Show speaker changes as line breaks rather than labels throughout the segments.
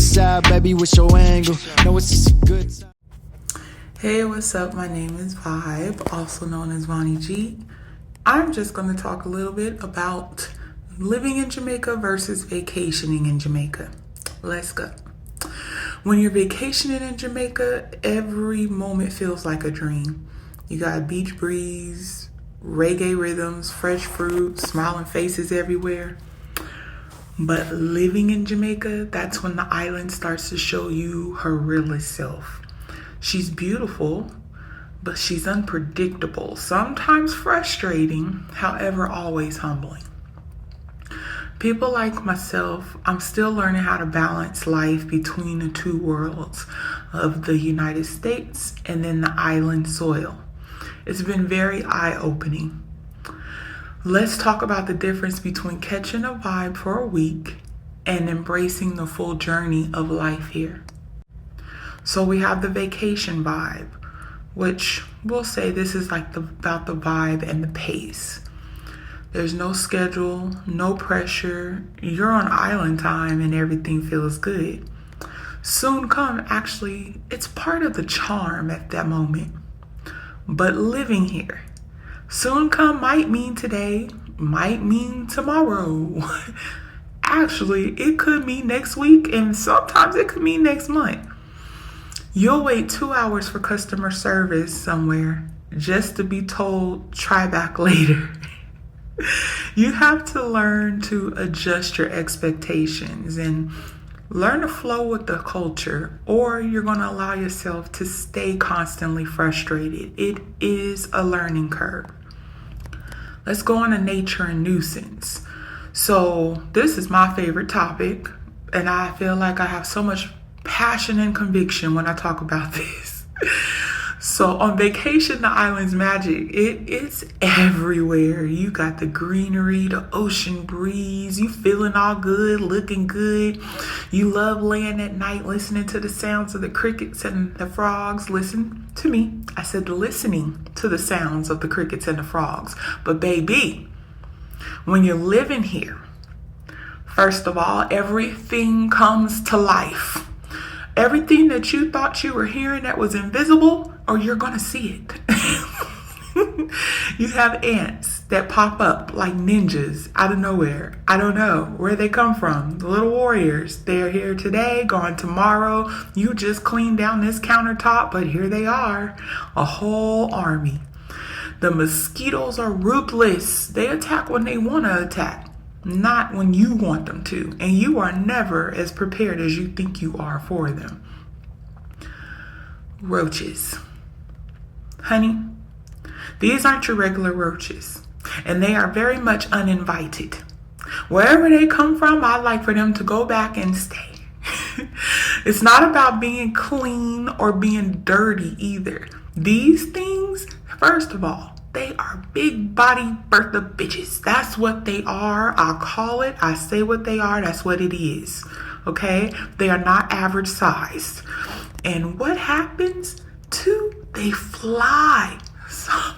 side, baby, what's your angle? No, it's just a good time.
Hey, what's up? My name is Vibe, also known as Vonnie G. I'm just going to talk a little bit about living in Jamaica versus vacationing in Jamaica. Let's go. When you're vacationing in Jamaica, every moment feels like a dream. You got beach breeze, reggae rhythms, fresh fruit, smiling faces everywhere. But living in Jamaica, that's when the island starts to show you her realest self. She's beautiful, but she's unpredictable, sometimes frustrating, however, always humbling. People like myself, I'm still learning how to balance life between the two worlds of the United States and then the island soil. It's been very eye-opening. Let's talk about the difference between catching a vibe for a week and embracing the full journey of life here. So we have the vacation vibe, which we'll say this is like about the vibe and the pace. There's no schedule, no pressure. You're on island time and everything feels good. Soon come, actually, it's part of the charm at that moment. But living here, soon come might mean today, might mean tomorrow. Actually, it could mean next week, and sometimes it could mean next month. You'll wait 2 hours for customer service somewhere just to be told, try back later. You have to learn to adjust your expectations and learn to flow with the culture, or you're going to allow yourself to stay constantly frustrated. It is a learning curve. Let's go on to nature and nuisance. So this is my favorite topic, and I feel like I have so much passion and conviction when I talk about this. So on vacation, the island's magic. It's everywhere. You got the greenery, the ocean breeze. You feeling all good, looking good. You love laying at night, listening to the sounds of the crickets and the frogs. Listen to me. I said listening to the sounds of the crickets and the frogs. But baby, when you're living here, first of all, everything comes to life. Everything that you thought you were hearing that was invisible, or you're going to see it. You have ants that pop up like ninjas out of nowhere. I don't know where they come from. The little warriors. They're here today, gone tomorrow. You just cleaned down this countertop, but here they are. A whole army. The mosquitoes are ruthless. They attack when they want to attack, not when you want them to. And you are never as prepared as you think you are for them. Roaches. Honey, these aren't your regular roaches, and they are very much uninvited. Wherever they come from, I'd like for them to go back and stay. It's not about being clean or being dirty either. These things, first of all, they are big body Bertha bitches. That's what they are. I call it. I say what they are. That's what it is. Okay? They are not average sized. And what happens? They fly. Some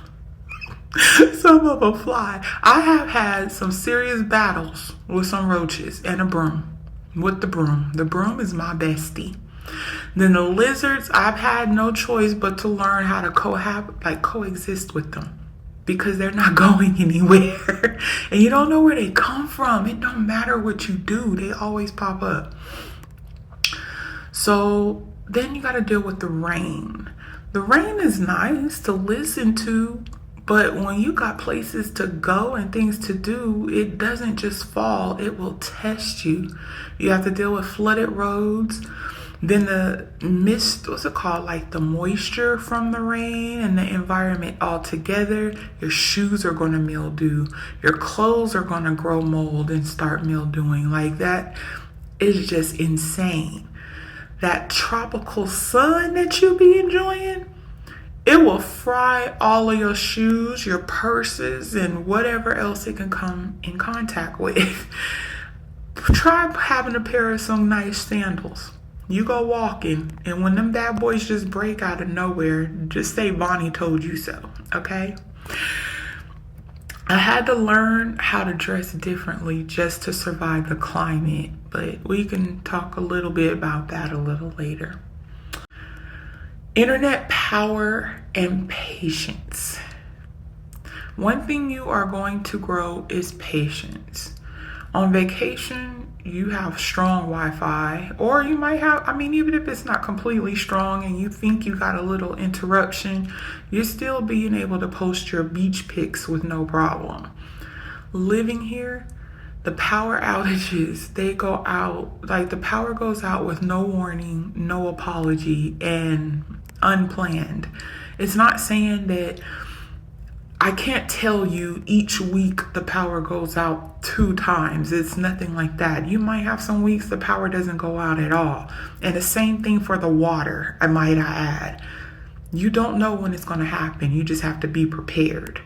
of them fly. I have had some serious battles with some roaches and a broom. With the broom. The broom is my bestie. Then the lizards, I've had no choice but to learn how to coexist with them, because they're not going anywhere. And you don't know where they come from. It don't matter what you do. They always pop up. So then you got to deal with the rain. The rain is nice to listen to, but when you got places to go and things to do, it doesn't just fall. It will test you. You have to deal with flooded roads. Then the mist, what's it called? Like the moisture from the rain and the environment all together. Your shoes are going to mildew. Your clothes are going to grow mold and start mildewing. Like that is just insane. That tropical sun that you be enjoying, it will fry all of your shoes, your purses, and whatever else it can come in contact with. Try having a pair of some nice sandals. You go walking, and when them bad boys just break out of nowhere, just say Bonnie told you so, okay? I had to learn how to dress differently just to survive the climate, but we can talk a little bit about that a little later. Internet power and patience. One thing you are going to grow is patience. On vacation, you have strong Wi-Fi, or you might have, even if it's not completely strong and you think you got a little interruption, you're still being able to post your beach pics with no problem. Living here, the power outages, they go out, like the power goes out with no warning, no apology, and unplanned. It's not saying that I can't tell you each week the power goes out 2 times. It's nothing like that. You might have some weeks the power doesn't go out at all. And the same thing for the water, I might add. You don't know when it's going to happen. You just have to be prepared.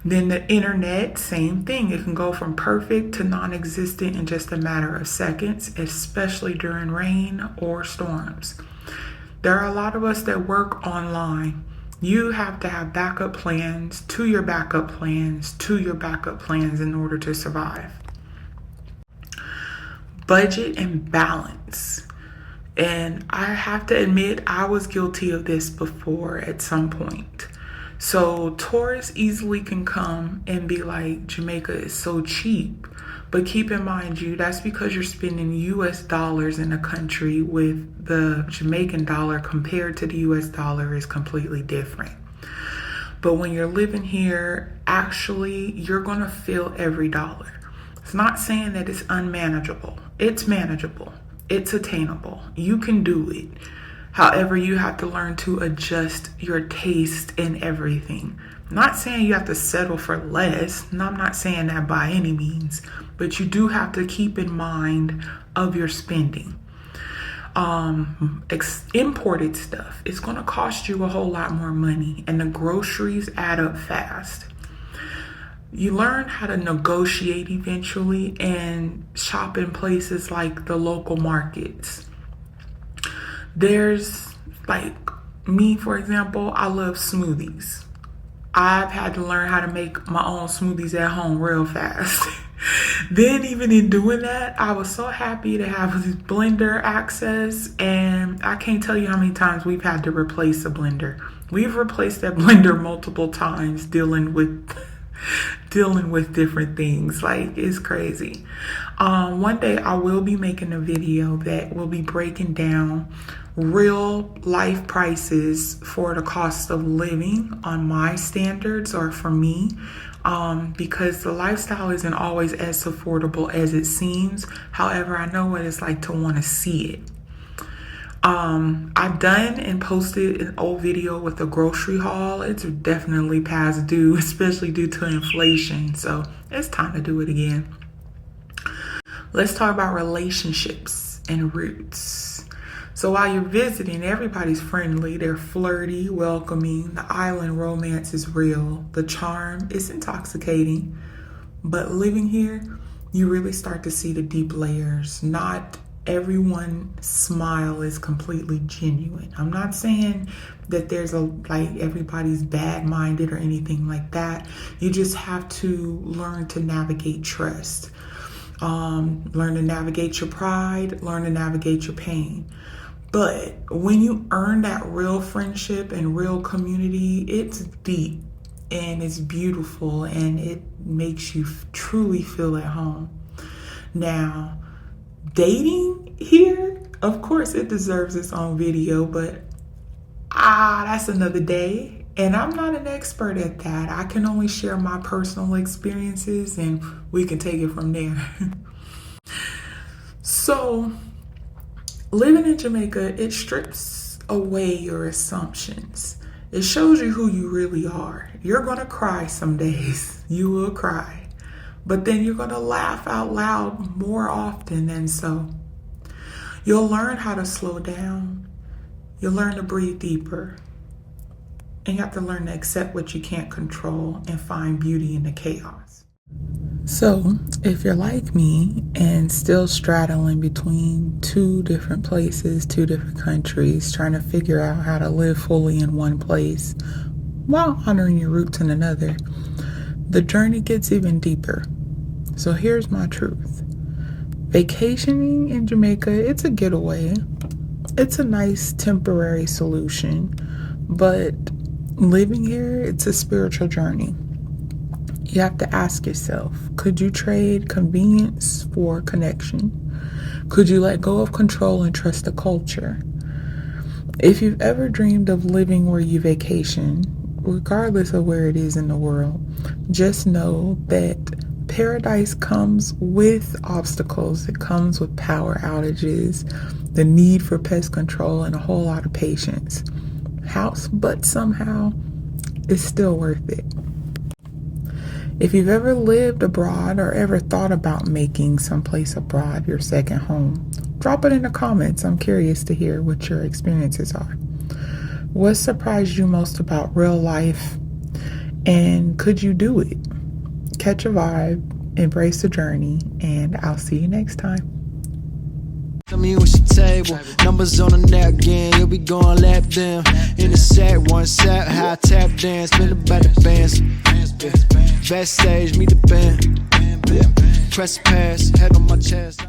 Then the internet, same thing. It can go from perfect to non-existent in just a matter of seconds, especially during rain or storms. There are a lot of us that work online. You have to have backup plans to your backup plans to your backup plans in order to survive. Budget and balance. And I have to admit, I was guilty of this before at some point. So tourists easily can come and be like, Jamaica is so cheap. But keep in mind, that's because you're spending US dollars in a country with the Jamaican dollar compared to the US dollar is completely different. But when you're living here, actually, you're going to feel every dollar. It's not saying that it's unmanageable. It's manageable. It's attainable. You can do it. However, you have to learn to adjust your taste in everything. I'm not saying you have to settle for less. No, I'm not saying that by any means. But you do have to keep in mind of your spending. Imported stuff, it's going to cost you a whole lot more money. And the groceries add up fast. You learn how to negotiate eventually and shop in places like the local markets. There's like me, for example, I love smoothies. I've had to learn how to make my own smoothies at home real fast. Then even in doing that, I was so happy to have this blender access, and I can't tell you how many times we've had to replace a blender. We've replaced that blender multiple times dealing with different things. Like, it's crazy. One day I will be making a video that will be breaking down real life prices for the cost of living on my standards or for me, because the lifestyle isn't always as affordable as it seems. However, I know what it's like to want to see it. I've done and posted an old video with a grocery haul. It's definitely past due, especially due to inflation. So it's time to do it again. Let's talk about relationships and roots. So while you're visiting, everybody's friendly. They're flirty, welcoming. The island romance is real. The charm is intoxicating. But living here, you really start to see the deep layers. Not everyone's smile is completely genuine. I'm not saying that there's everybody's bad-minded or anything like that. You just have to learn to navigate trust. Learn to navigate your pride. Learn to navigate your pain. But when you earn that real friendship and real community, it's deep and it's beautiful and it makes you truly feel at home. Now, dating here, of course, it deserves its own video, but that's another day. And I'm not an expert at that. I can only share my personal experiences and we can take it from there. So, living in Jamaica, it strips away your assumptions. It shows you who you really are. You're going to cry some days. You will cry. But then you're going to laugh out loud more often than so. You'll learn how to slow down. You'll learn to breathe deeper. And you have to learn to accept what you can't control and find beauty in the chaos. So, if you're like me and still straddling between 2 different places, 2 different countries, trying to figure out how to live fully in one place while honoring your roots in another, the journey gets even deeper. So here's my truth. Vacationing in Jamaica, it's a getaway. It's a nice temporary solution, but living here, it's a spiritual journey. You have to ask yourself, could you trade convenience for connection? Could you let go of control and trust the culture? If you've ever dreamed of living where you vacation, regardless of where it is in the world, just know that paradise comes with obstacles. It comes with power outages, the need for pest control, and a whole lot of patience. But somehow, it's still worth it. If you've ever lived abroad or ever thought about making someplace abroad your second home, drop it in the comments. I'm curious to hear what your experiences are. What surprised you most about real life, and could you do it? Catch a vibe, embrace the journey, and I'll see you next time.
Tell me what's your table, numbers on the net again, you'll be going lap them. In the set, one set, high tap dance, spin about the bands. Backstage, meet the band, press pass, head on my chest.